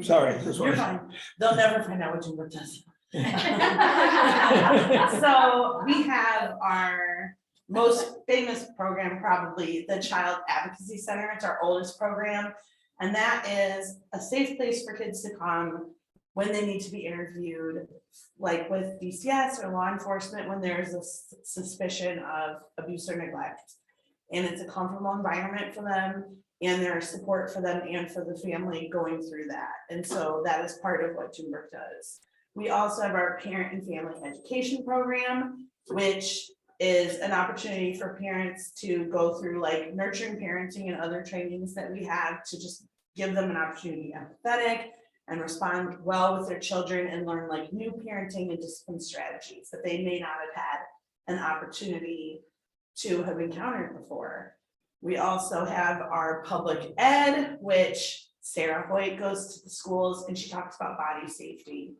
Sorry, this You're one. fine. They'll never find out what Juniper does. So we have our most famous program, probably the Child Advocacy Center. It's our oldest program. And that is a safe place for kids to come when they need to be interviewed, like with DCS or law enforcement, when there's a suspicion of abuse or neglect. And it's a comfortable environment for them, and there's support for them and for the family going through that. And so that is part of what Junebrook does. We also have our parent and family education program, which is an opportunity for parents to go through like nurturing parenting and other trainings that we have to just give them an opportunity to be empathetic and respond well with their children and learn like new parenting and discipline strategies that they may not have had an opportunity to have encountered before. We also have our public ed, which Sarah Hoyt goes to the schools and she talks about body safety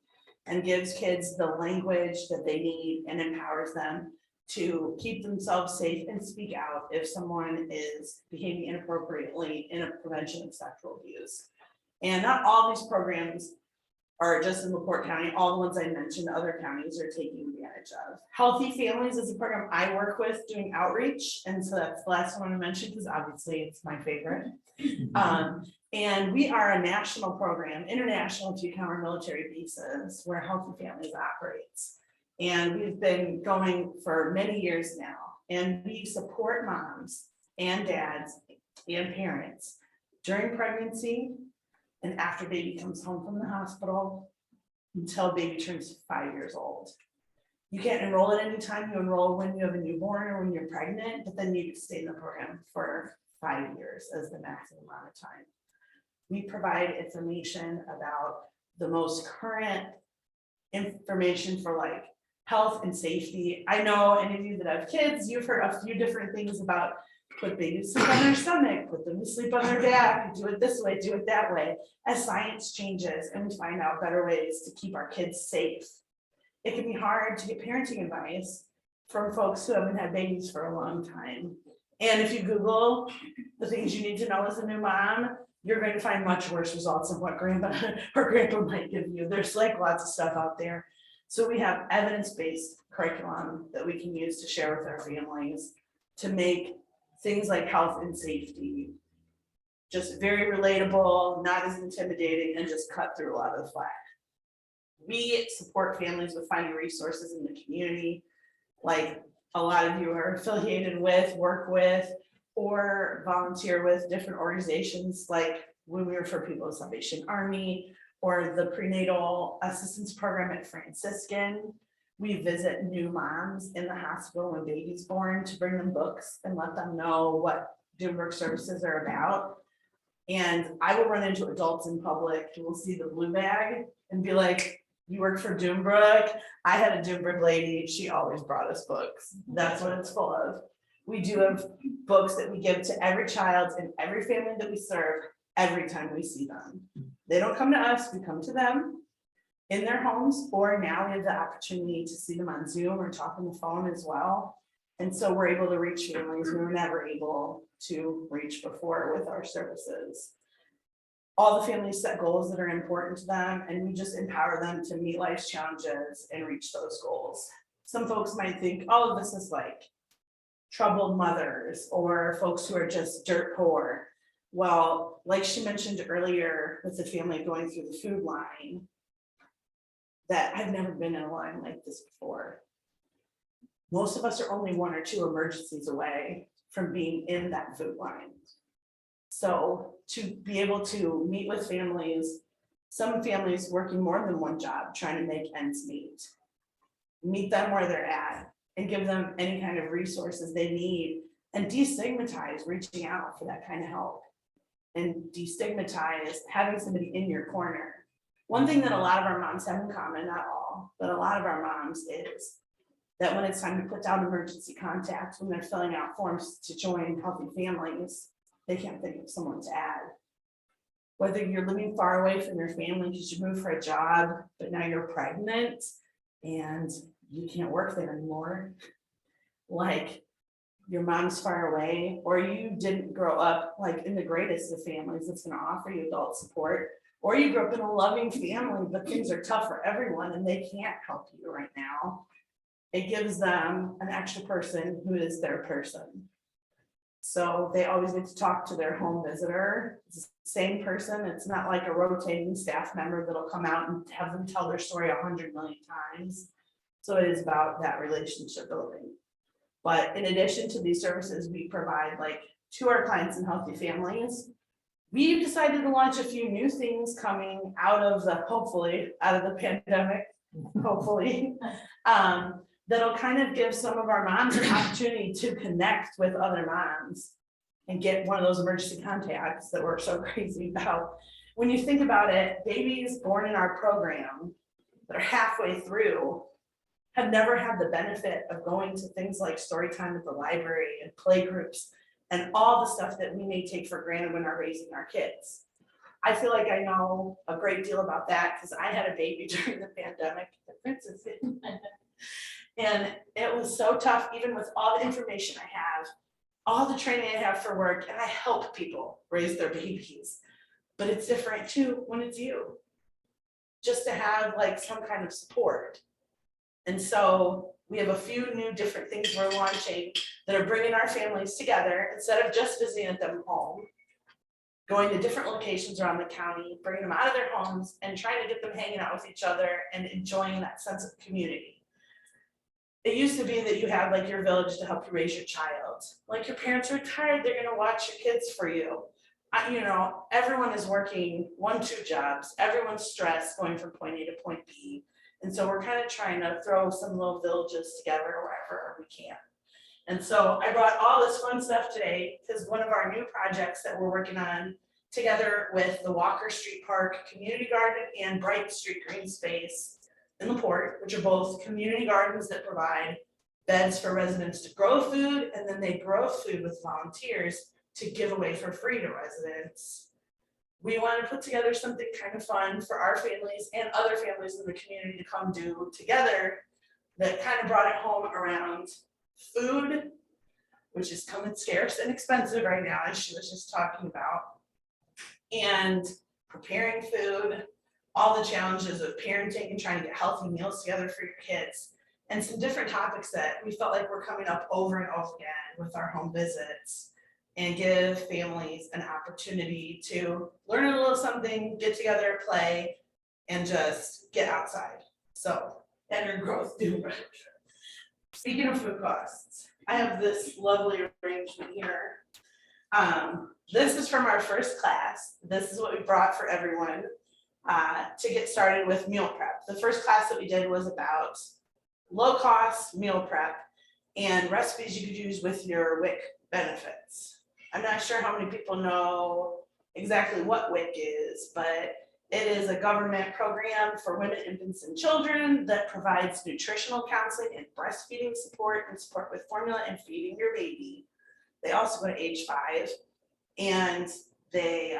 and gives kids the language that they need and empowers them to keep themselves safe and speak out if someone is behaving inappropriately in a prevention of sexual abuse. And not all these programs are just in LaPorte County. All the ones I mentioned, other counties are taking advantage of. Healthy Families is a program I work with doing outreach. And so that's the last one I mentioned because obviously it's my favorite. And we are a national program, international to counter military bases where Healthy Families operates. And we've been going for many years now. And we support moms and dads and parents during pregnancy and after baby comes home from the hospital until baby turns 5 years old. You can't enroll at any time. You enroll when you have a newborn or when you're pregnant, but then you stay in the program for 5 years as the maximum amount of time. We provide information about the most current information for like health and safety. I know any of you that have kids, you've heard a few different things about put babies sleep on their stomach, put them to sleep on their back, do it this way, do it that way. As science changes and we find out better ways to keep our kids safe, it can be hard to get parenting advice from folks who haven't had babies for a long time. And if you Google the things you need to know as a new mom, you're going to find much worse results than what grandma or grandpa might give you. There's like lots of stuff out there. So we have evidence-based curriculum that we can use to share with our families to make things like health and safety just very relatable, not as intimidating, and just cut through a lot of the slack. We support families with finding resources in the community, like a lot of you are affiliated with, work with, or volunteer with different organizations, like when we refer people to Salvation Army or the prenatal assistance program at Franciscan. We visit new moms in the hospital when baby's born to bring them books and let them know what Dunebrook services are about. And I will run into adults in public who will see the blue bag and be like, you work for Dunebrook? I had a Dunebrook lady, she always brought us books. That's what it's full of. We do have books that we give to every child and every family that we serve every time we see them. They don't come to us, we come to them in their homes, or now we have the opportunity to see them on Zoom or talk on the phone as well. And so we're able to reach families we were never able to reach before with our services. All the families set goals that are important to them, and we just empower them to meet life's challenges and reach those goals. Some folks might think, oh, this is like troubled mothers or folks who are just dirt poor. Well, like she mentioned earlier with the family going through the food line, that I've never been in a line like this before. Most of us are only 1 or 2 emergencies away from being in that food line. So to be able to meet with families, some families working more than one job, trying to make ends meet them where they're at and give them any kind of resources they need and destigmatize reaching out for that kind of help and destigmatize having somebody in your corner. One thing that a lot of our moms have in common, not all, but a lot of our moms is that when it's time to put down emergency contacts, when they're filling out forms to join Healthy Families, they can't think of someone to add. Whether you're living far away from your family because you moved for a job, but now you're pregnant and you can't work there anymore, like your mom's far away, or you didn't grow up like in the greatest of families that's going to offer you adult support, or you grew up in a loving family, but things are tough for everyone and they can't help you right now. It gives them an extra person who is their person. So they always get to talk to their home visitor. It's the same person. It's not like a rotating staff member that'll come out and have them tell their story 100 million times. So it is about that relationship building. But in addition to these services we provide, like to our clients and healthy families, we've decided to launch a few new things coming out of the, hopefully, out of the pandemic, hopefully. That'll kind of give some of our moms an opportunity to connect with other moms and get one of those emergency contacts that we're so crazy about. When you think about it, babies born in our program that are halfway through have never had the benefit of going to things like story time at the library and play groups and all the stuff that we may take for granted when we're raising our kids. I feel like I know a great deal about that because I had a baby during the pandemic. And it was so tough, even with all the information I have, all the training I have for work, and I help people raise their babies. But it's different too when it's you. Just to have like some kind of support. And so we have a few new different things we're launching that are bringing our families together instead of just visiting them home, going to different locations around the county, bringing them out of their homes and trying to get them hanging out with each other and enjoying that sense of community. It used to be that you had like your village to help you raise your child. Like your parents are retired, they're gonna watch your kids for you. You know, everyone is working 1-2 jobs, everyone's stressed going from point A to point B. And so we're kind of trying to throw some little villages together wherever we can. And so I brought all this fun stuff today because one of our new projects that we're working on together with the Walker Street Park Community Garden and Bright Street Green Space in the Port, which are both community gardens that provide beds for residents to grow food, and then they grow food with volunteers to give away for free to residents. We want to put together something kind of fun for our families and other families in the community to come do together that kind of brought it home around food, which is coming scarce and expensive right now, as she was just talking about, and preparing food, all the challenges of parenting and trying to get healthy meals together for your kids, and some different topics that we felt like were coming up over and over again with our home visits, and give families an opportunity to learn a little something, get together, play, and just get outside. So, and your growth too. Speaking of food costs, I have this lovely arrangement here. This is from our first class. This is what we brought for everyone to get started with meal prep. The first class that we did was about low cost meal prep and recipes you could use with your WIC benefits. I'm not sure how many people know exactly what WIC is, but it is a government program for women, infants, and children that provides nutritional counseling and breastfeeding support and support with formula and feeding your baby. They also go to age 5, and they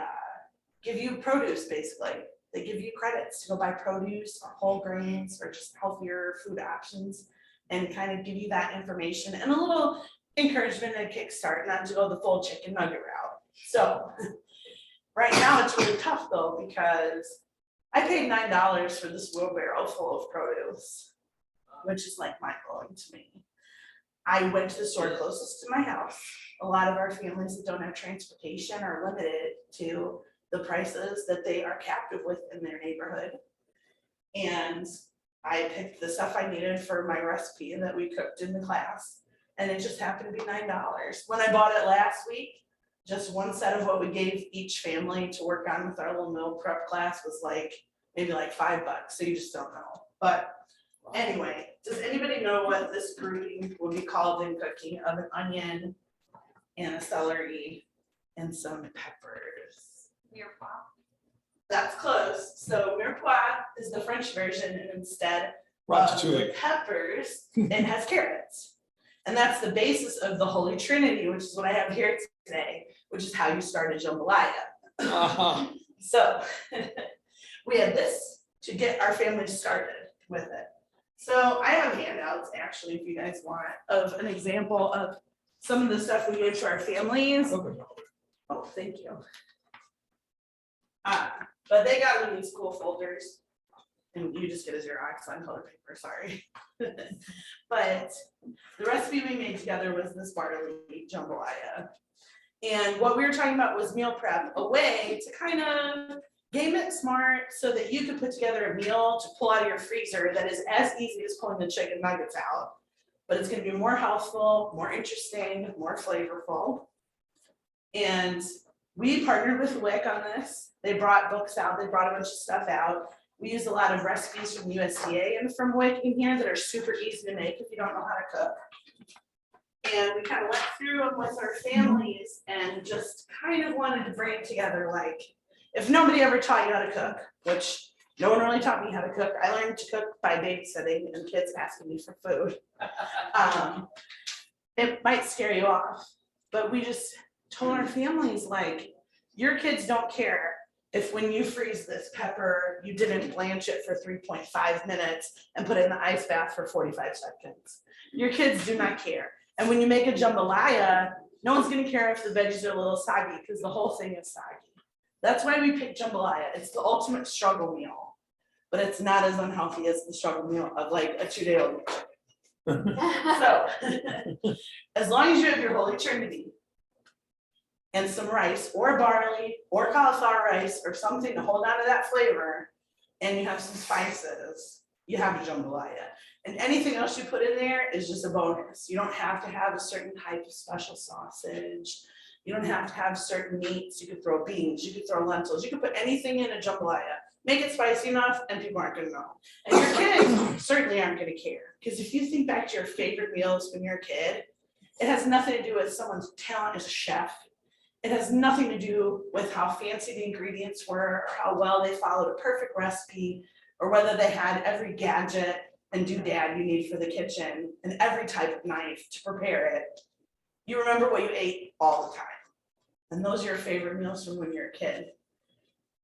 give you produce basically. They give you credits to go buy produce or whole grains or just healthier food options and kind of give you that information and a little encouragement and kickstart, not to go the full chicken nugget route. So right now it's really tough though, because I paid $9 for this wheelbarrow full of produce, which is like mind-blowing to me. I went to the store closest to my house. A lot of our families that don't have transportation are limited to the prices that they are captive with in their neighborhood. And I picked the stuff I needed for my recipe that we cooked in the class, and it just happened to be $9. When I bought it last week, just one set of what we gave each family to work on with our little meal prep class was like maybe like $5, so you just don't know. But anyway, does anybody know what this grouping would be called in cooking of an onion and a celery and some peppers? Mirepoix. That's close. So mirepoix is the French version, and instead of Ratatouille. the peppers, it has carrots. And that's the basis of the Holy Trinity, which is what I have here today, which is how you started jambalaya. So we had this to get our family started with it. So I have handouts actually, if you guys want, of an example of some of the stuff we gave to our families. Okay. Oh, thank you. But they got one of these cool folders. And you just get a Xerox on color paper, sorry. But the recipe we made together was this barley jambalaya. And what we were talking about was meal prep, a way to kind of game it smart so that you could put together a meal to pull out of your freezer that is as easy as pulling the chicken nuggets out. But it's gonna be more healthful, more interesting, more flavorful. And we partnered with WIC on this. They brought books out, they brought a bunch of stuff out. We use a lot of recipes from USDA and from WIC in here that are super easy to make if you don't know how to cook. And we kind of went through them with our families and just kind of wanted to bring it together, like, if nobody ever taught you how to cook, which no one really taught me how to cook. I learned to cook by babysitting and kids asking me for food. It might scare you off, but we just told our families, like, your kids don't care if when you freeze this pepper, you didn't blanch it for 3.5 minutes and put it in the ice bath for 45 seconds. Your kids do not care. And when you make a jambalaya, no one's gonna care if the veggies are a little soggy because the whole thing is soggy. That's why we picked jambalaya. It's the ultimate struggle meal, but it's not as unhealthy as the struggle meal of like a 2-day-old. So, as long as you have your Holy Trinity and some rice or barley or cauliflower rice or something to hold on to that flavor, and you have some spices, you have a jambalaya. And anything else you put in there is just a bonus. You don't have to have a certain type of special sausage. You don't have to have certain meats. You could throw beans, you could throw lentils, you could put anything in a jambalaya. Make it spicy enough and people aren't gonna know. And your kids certainly aren't gonna care. Because if you think back to your favorite meals when you're a kid, it has nothing to do with someone's talent as a chef. It has nothing to do with how fancy the ingredients were, or how well they followed a perfect recipe, or whether they had every gadget and doodad you need for the kitchen and every type of knife to prepare it. You remember what you ate all the time. And those are your favorite meals from when you're a kid.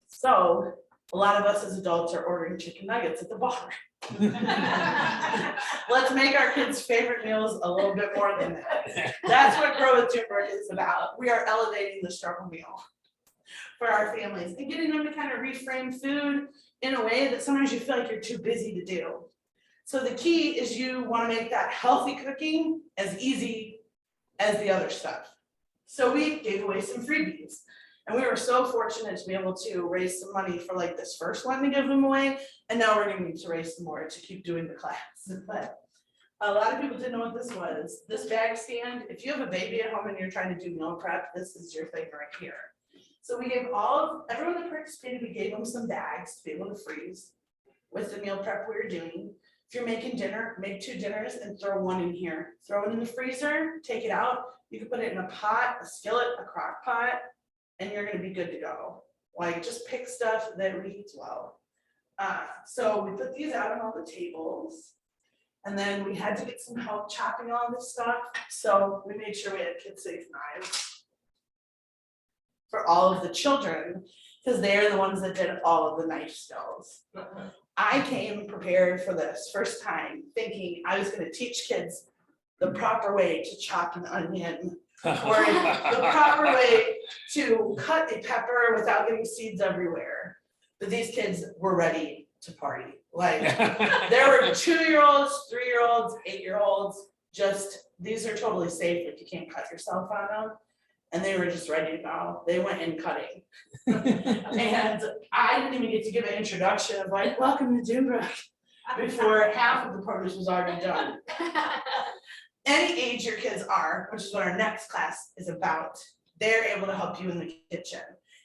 So a lot of us as adults are ordering chicken nuggets at the bar. Let's make our kids' favorite meals a little bit more than that. That's what Grow with Junebird is about. We are elevating the struggle meal for our families and getting them to kind of reframe food in a way that sometimes you feel like you're too busy to do. So the key is you want to make that healthy cooking as easy as the other stuff. So we gave away some freebies. And we were so fortunate to be able to raise some money for like this first one to give them away. And now we're gonna need to raise some more to keep doing the class. But a lot of people didn't know what this was. This bag stand, if you have a baby at home and you're trying to do meal prep, this is your thing right here. So we gave everyone that participated, we gave them some bags to be able to freeze with the meal prep we were doing. If you're making dinner, make 2 dinners and throw 1 in here. Throw it in the freezer, take it out. You can put it in a pot, a skillet, a crock pot, and you're gonna be good to go. Like, just pick stuff that reheats well. So we put these out on all the tables. And then we had to get some help chopping all this stuff. So we made sure we had kid-safe knives for all of the children, because they're the ones that did all of the knife skills. I came prepared for this first time, thinking I was gonna teach kids the proper way to chop an onion, or the proper way to cut a pepper without getting seeds everywhere. But these kids were ready to party. Like, there were 2-year-olds, 3-year-olds, 8-year-olds, just, these are totally safe if you can't cut yourself on them. And they were just ready to go. They went in cutting. And I didn't even get to give an introduction of like, welcome to Junebrook, before half of the produce was already done. Any age your kids are, which is what our next class is about, they're able to help you in the kitchen.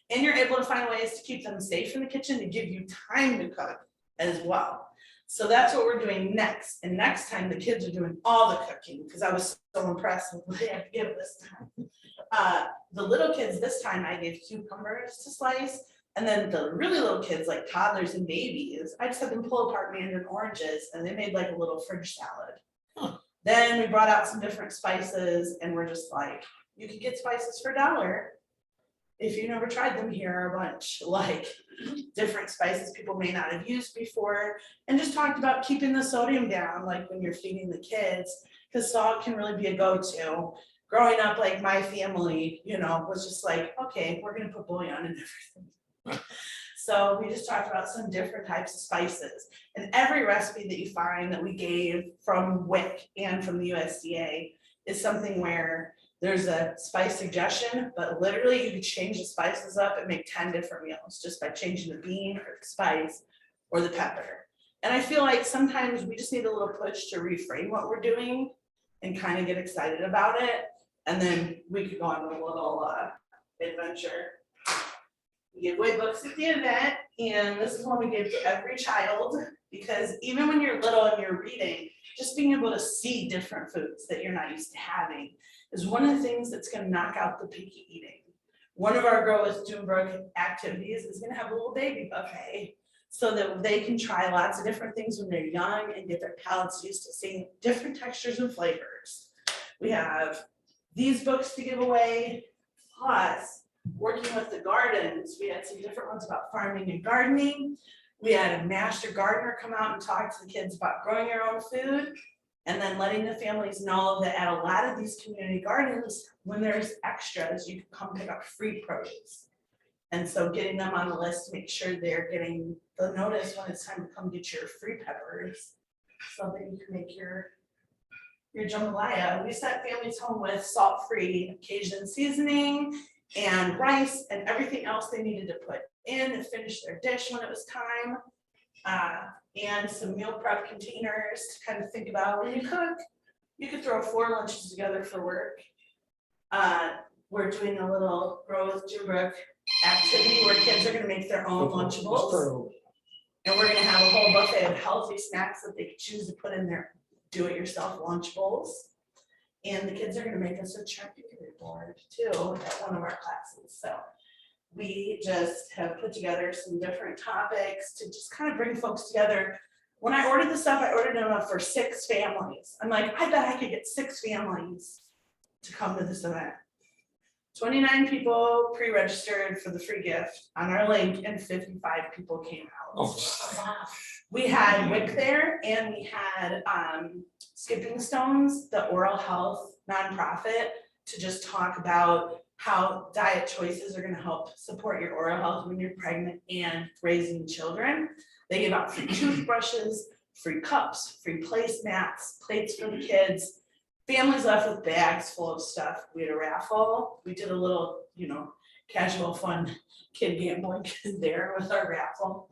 And you're able to find ways to keep them safe in the kitchen to give you time to cook as well. So that's what we're doing next. And next time the kids are doing all the cooking, because I was so impressed with what they have to give this time. The little kids this time I gave cucumbers to slice. And then the really little kids, like toddlers and babies, I just had them pull apart mandarin oranges and they made like a little fridge salad. Huh. Then we brought out some different spices and we're just like, you could get spices for $1. If you never tried them, here are a bunch, like different spices people may not have used before, and just talked about keeping the sodium down, like when you're feeding the kids, because salt can really be a go-to. Growing up, like my family, you know, was just like, okay, we're gonna put bouillon in everything. So we just talked about some different types of spices, and every recipe that you find that we gave from WIC and from the USDA is something where there's a spice suggestion, but literally you could change the spices up and make 10 different meals just by changing the bean or the spice or the pepper. And I feel like sometimes we just need a little push to reframe what we're doing and kind of get excited about it. And then we could go on a little adventure. We give away books at the event, and this is one we give to every child, because even when you're little and you're reading, just being able to see different foods that you're not used to having is one of the things that's gonna knock out the picky eating. One of our Grow with Junebrook activities is gonna have a little baby buffet so that they can try lots of different things when they're young and get their palates used to seeing different textures and flavors. We have these books to give away, plus working with the gardens. We had some different ones about farming and gardening. We had a master gardener come out and talk to the kids about growing your own food, and then letting the families know that at a lot of these community gardens, when there's extras, you can come pick up free produce. And so getting them on the list to make sure they're getting the notice when it's time to come get your free peppers, so that you can make your jambalaya. We sent families home with salt-free Cajun seasoning and rice and everything else they needed to put in to finish their dish when it was time. And some meal prep containers to kind of think about when you cook. You could throw 4 lunches together for work. We're doing a little Grow with Junebrook activity where kids are gonna make their own Lunchables. And we're gonna have a whole buffet of healthy snacks that they can choose to put in their do-it-yourself Lunchables. And the kids are gonna make us a charcuterie board too at one of our classes. So we just have put together some different topics to just kind of bring folks together. When I ordered the stuff, I ordered them up for 6 families. I'm like, I bet I could get 6 families to come to this event. 29 people pre-registered for the free gift on our link, and 55 people came out. Oh. We had WIC there, and we had Skipping Stones, the oral health nonprofit, to just talk about how diet choices are gonna help support your oral health when you're pregnant and raising children. They give out free toothbrushes, free cups, free placemats, plates for the kids. Families left with bags full of stuff. We had a raffle. We did a little, casual fun kid gambling there with our raffle.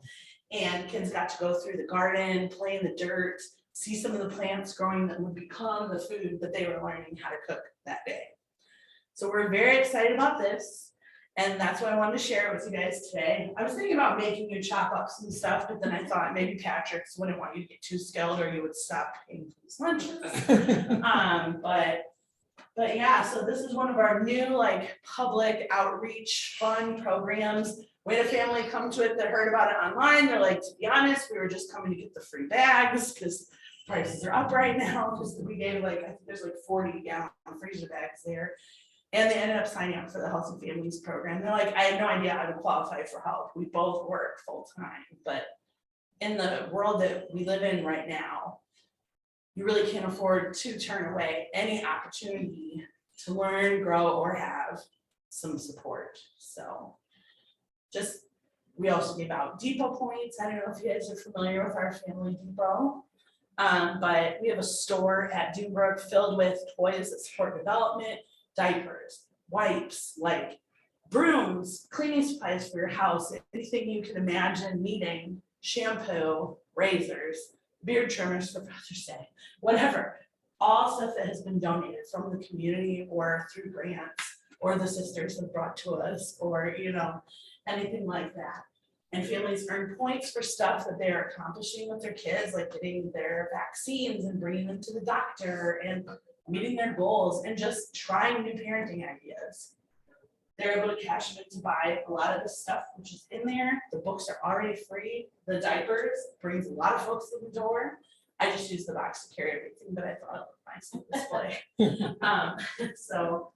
And kids got to go through the garden, play in the dirt, see some of the plants growing that would become the food that they were learning how to cook that day. So we're very excited about this, and that's why I wanted to share it with you guys today. I was thinking about making you chop up some stuff, but then I thought maybe Patrick's wouldn't want you to get too skilled, or you would stop paying for these lunches. But yeah, so this is one of our new public outreach fun programs. We had a family come to it that heard about it online. They're like, to be honest, we were just coming to get the free bags because prices are up right now, because we gave I think there's 40-gallon freezer bags there. And they ended up signing up for the Healthy Families program. They're like, I had no idea I would qualify for help. We both work full time, but in the world that we live in right now, you really can't afford to turn away any opportunity to learn, grow, or have some support. So we also give out Depot points. I don't know if you guys are familiar with our Family Depot, but we have a store at Junebrook filled with toys that support development, diapers, wipes, brooms, cleaning supplies for your house, anything you can imagine needing, shampoo, razors, beard trimmers for Father's Day, whatever. All stuff that has been donated from the community or through grants or the sisters have brought to us, or anything like that. And families earn points for stuff that they're accomplishing with their kids, like getting their vaccines and bringing them to the doctor and meeting their goals and just trying new parenting ideas. They're able to cash them in to buy a lot of the stuff which is in there. The books are already free. The diapers brings a lot of folks to the door. I just use the box to carry everything, but I thought it looked nice on display. So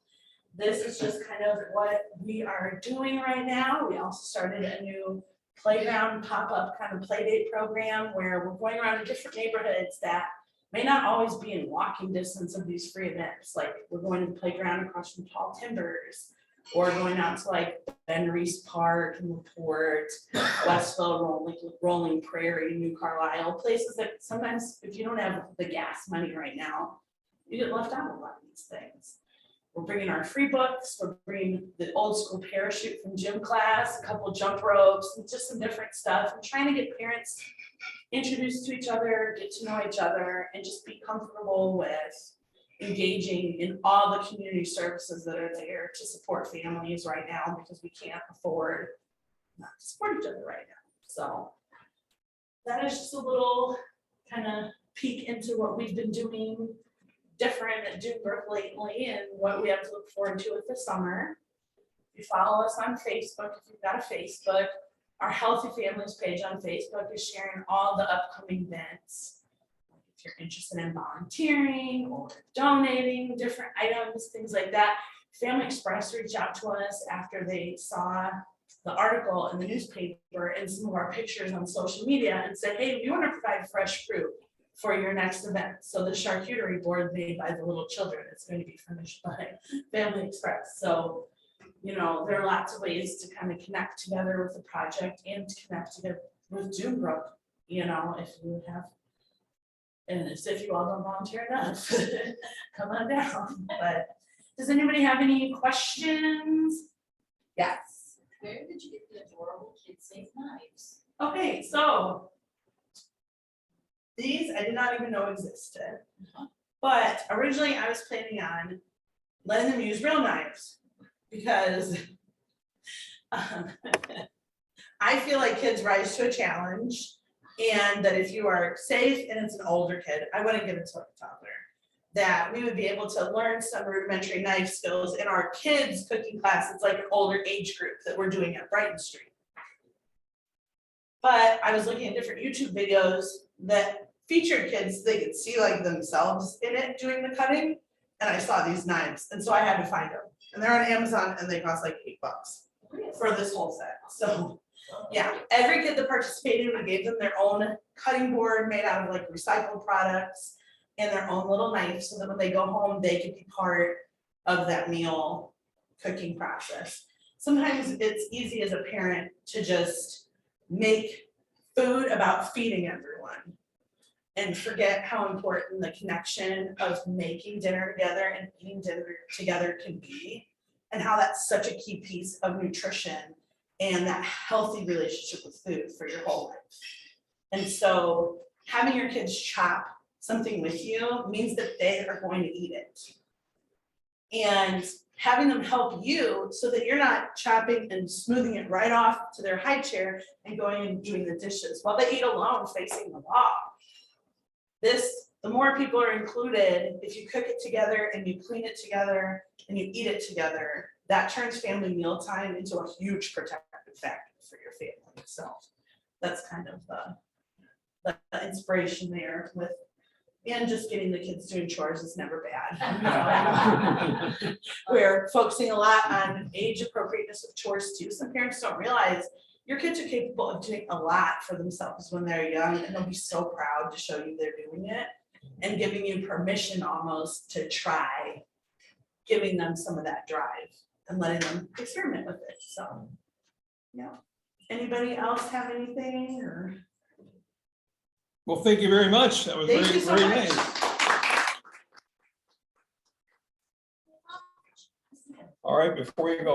this is just kind of what we are doing right now. We also started a new playground pop-up kind of play date program where we're going around to different neighborhoods that may not always be in walking distance of these free events. We're going to the playground across from Tall Timbers. or going out to like Ben Reese Park and LaPorte, Westville, Rolling Prairie, New Carlisle, places that sometimes if you don't have the gas money right now, you get left out of a lot of these things. We're bringing our free books, we're bringing the old school parachute from gym class, a couple jump ropes, and just some different stuff, and trying to get parents introduced to each other, get to know each other, and just be comfortable with engaging in all the community services that are there to support families right now, because we can't afford not to support each other right now. So that is just a little kind of peek into what we've been doing different at Junebrook lately and what we have to look forward to with the summer. If you follow us on Facebook, if you've got a Facebook, our Healthy Families page on Facebook is sharing all the upcoming events. If you're interested in volunteering or donating different items, things like that. Family Express reached out to us after they saw the article in the newspaper and some of our pictures on social media and said, hey, we want to provide fresh fruit for your next event. So the charcuterie board made by the little children, it's going to be furnished by Family Express. So, you know, there are lots of ways to kind of connect together with the project and to connect together with Junebrook, you know, if you have, and as if you all don't volunteer enough, come on down. But does anybody have any questions? Yes. Where did you get the adorable kid-safe knives? Okay, so these I did not even know existed, but originally I was planning on letting them use real knives because I feel like kids rise to a challenge, and that if you are safe and it's an older kid, I wouldn't give it to a toddler, that we would be able to learn some rudimentary knife skills in our kids cooking class. It's like an older age group that we're doing at Brighton Street. But I was looking at different YouTube videos that featured kids, they could see like themselves in it doing the cutting. And I saw these knives, and so I had to find them. And they're on Amazon and they cost like $8 for this whole set. So yeah, every kid that participated, we gave them their own cutting board made out of like recycled products and their own little knife, so that when they go home, they could be part of that meal cooking process. Sometimes it's easy as a parent to just make food about feeding everyone and forget how important the connection of making dinner together and eating dinner together can be, and how that's such a key piece of nutrition and that healthy relationship with food for your whole life. And so having your kids chop something with you means that they are going to eat it. And having them help you so that you're not chopping and smoothing it right off to their high chair and going and doing the dishes while they eat alone facing the wall. The more people are included, if you cook it together and you clean it together and you eat it together, that turns family mealtime into a huge protective factor for your family. So that's kind of the inspiration there with, and just getting the kids doing chores is never bad. We're focusing a lot on age appropriateness of chores too. Some parents don't realize your kids are capable of doing a lot for themselves when they're young, and they'll be so proud to show you they're doing it and giving you permission almost to try, giving them some of that drive and letting them experiment with it. So, yeah. Anybody else have anything or? Well, thank you very much. That was Thank very, you so very much. nice. All right, before you go,